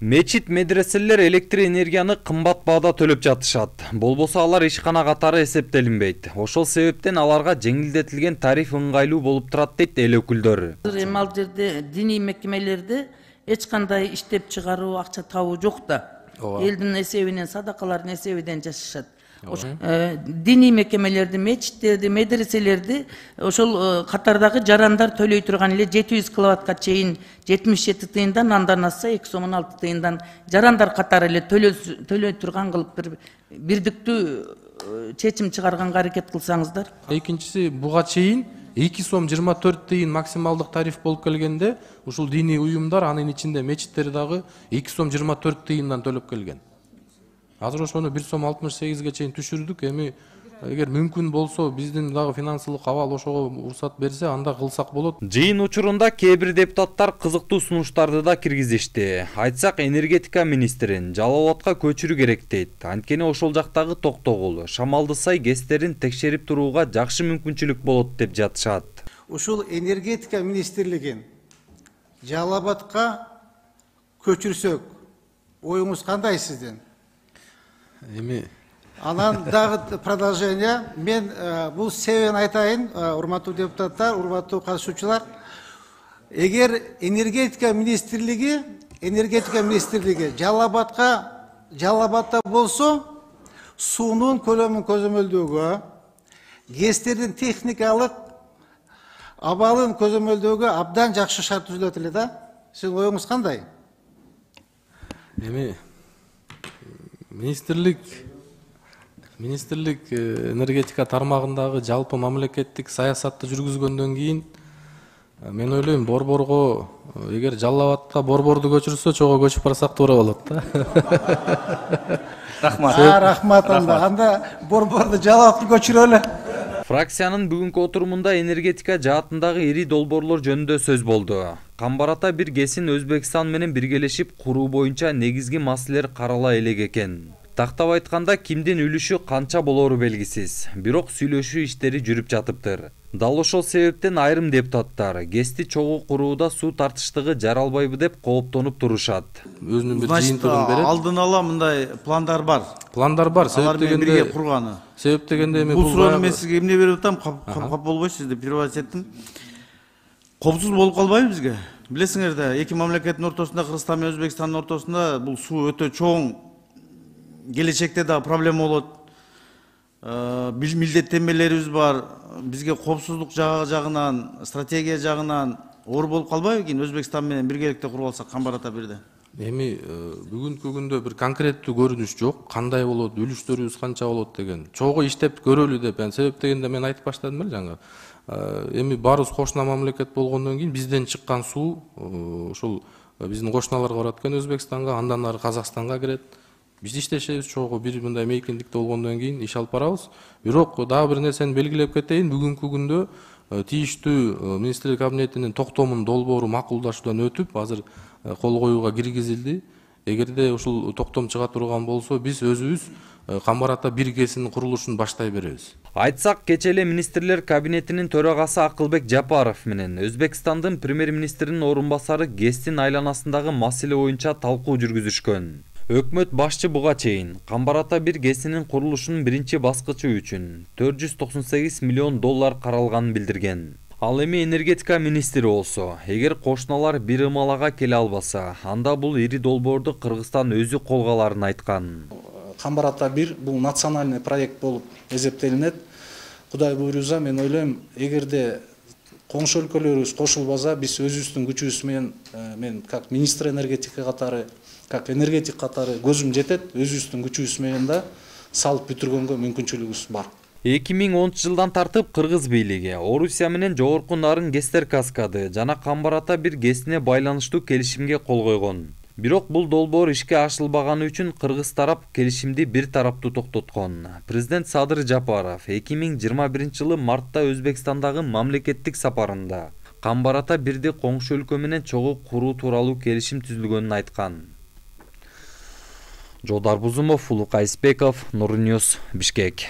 Мечит медреселер электр энергияны кымбат баада төлөп жатышат. Болбосо алар ишкана катары эсептелинбейт. Ошол себептен аларга жеңилдетилген тариф ыңгайлуу болуп турат дейт эл өкүлдөрү. Эми ал жерде диний мекемелерде эч кандай иштеп чыгаруу, акча табуу жок да. Элдин эсебинен, садакалардын эсебинен жашашат. Диний мекемелерди, мечиттерди, медреселерди ошол катардагы жарандар төлөй турган эле 700 киловаттка чейин 77 тыйындан, андан асса 216 тыйындан жарандар катары эле төлөй турган кылып бир бирдиктүү чечим чыгарганга аракет кылсаңыздар. Экинчиси, буга чейин 2 сом 24 тыйын максималдык тариф болуп келгенде, ушул диний уюмдар, анын ичинде мечиттер дагы 2 сом 24 тыйындан төлөп келген. Азыр ошону 1 сом 68-ге чейин түшүрдүк. Эми эгер мүмкүн болсо, биздин дагы финансылык абал ошого уруксат берсе, анда кылсак болот. Жыйын учурунда кээ бир депутаттар кызыктуу сунуштарды да киргизишти. Айтсак, энергетика министрин Жалал Абадка көчүрүү керек дейт. Анткени ошол жактагы Токтогул, Шамалды Сай ГЭСтерин текшерип турууга жакшы мүмкүнчүлүк болот деп жатышат. Ушул энергетика министрлигин Жалал Абадка көчүрсөк, оюңуз кандай сиздин? Эми анан дагы продолжение. Мен бул себебин айтайын, урматтуу депутаттар, урматтуу катышуучулар. Эгер энергетика министрлиги Жалал Абадта болсо, суунун көлөмүн көзөмөлдөөгө, ГЭСтердин техникалык абалын көзөмөлдөөгө абдан жакшы шарт түзүлөт эле да. Сиздин оюңуз кандай? Эми Министрлик энергетика тармагындагы жалпы мамлекеттик саясатты жүргүзгөндөн кийин мен ойлойм, борборго эгер Жалал Абадка борборду көчүрсө, чого көчүп барсак туура болот да. Рахмат. Рахмат анда борборду Жалал Абадка көчүрөлү. Фракциянын бүгүнкү отурумунда энергетика жаатындагы ири долбоорлор жөнүндө сөз болду. Камбарата бир ГЭСин Өзбекстан менен биргелешип куруу боюнча негизги маселелер карала элек экен. Тактап айтканда, кимдин үлүшү канча болору белгисиз. Бирок сүйлөшүү иштери жүрүп жатыптыр. Дал ошол себептен айрым депутаттар ГЭСти чогуу курууда суу тартыштыгы жаралбайбы деп кооптонуп турушат. Өзүнүн бир жыйынтыгын берет. Алдын ала мындай пландар бар. Себеп дегенде курганы. Себеп дегенде эми бул суроону мен сизге эмне берип атам, кап болбойсуз деп первоч айттым. Коопсуз болуп калбайбы бизге? Билесиңер да, эки мамлекеттин ортосунда, Кыргызстан менен Өзбекстандын ортосунда бул суу өтө чоң, келечекте да проблема болот. Милдеттенмелерибиз бар. Бизге коопсуздук жагынан, стратегия жагынан оор болуп калбайбы экен Өзбекстан менен биргеликте куруп алсак Камбарата бирде? Эми бүгүнкү күндө бир конкреттүү көрүнүш жок. Кандай болот, үлүштөрүбүз канча болот деген. Чогуу иштеп көрөлү деп, себеп дегенде мен айтып баштадым эле жаңы. Эми барыбыз кошуна мамлекет болгондон кийин бизден чыккан суу ушул биздин кошуналарга барат экен, Өзбекстанга, андан ары Казакстанга кирет. Биз иштешебиз чогуу, бир мындай мейкиндикте болгондон кийин иш алып барабыз. Бирок дагы бир нерсени белгилеп кетейин, бүгүнкү күндө тийиштүү министрлик кабинетинин токтомунун долбоору макулдашуудан өтүп, азыр кол коюуга киргизилди. Эгерде ушул токтом чыга турган болсо, биз өзүбүз Камбарата бир ГЭСинин курулушун баштай беребиз. Айтсак, кече эле министрлер кабинетинин төрагасы Акылбек Жапаров менен Өзбекстандын премьер-министринин орун басары ГЭСтин айланасындагы маселе боюнча талкуу жүргүзүшкөн. Өкмөт башчы буга чейин Камбарата бир ГЭСинин курулушунун биринчи баскычы үчүн 498 миллион доллар каралганын билдирген. Ал эми энергетика министри болсо, эгер кошуналар бир ымалага келе албаса, анда бул ири долбоорду Кыргызстан өзү колго аларын айткан. Камбарата бир бул национальный проект болуп эсептелинет. Кудай буйруза, мен ойлойм, эгерде коңшу өлкөлөрүбүз кошулбаса, биз өзүбүздүн күчүбүз менен, мен как министр энергетика катары, как энергетик катары көзүм жетет, өзүбүздүн күчүбүз менен да салып бүтүргөнгө мүмкүнчүлүгүбүз бар. 2010 тартып Кыргыз бийлиги Орусия менен жогорку нарын ГЭСтер каскады жана Камбарата бир ГЭСине байланыштуу келишимге кол койгон. Бирок бул долбоор ишке ашырылбаганы үчүн Кыргыз тарап келишимди бир тараптуу токтоткон. Президент Садыр Жапаров 2021-жылы мартта Өзбекстандагы мамлекеттик сапарында Камбарата бирди коңшу өлкө менен чогуу куруу тууралуу келишим түзүлгөнүн айткан. Жодар Бузумов, Улукай Испеков, Нур Ньюс, Бишкек.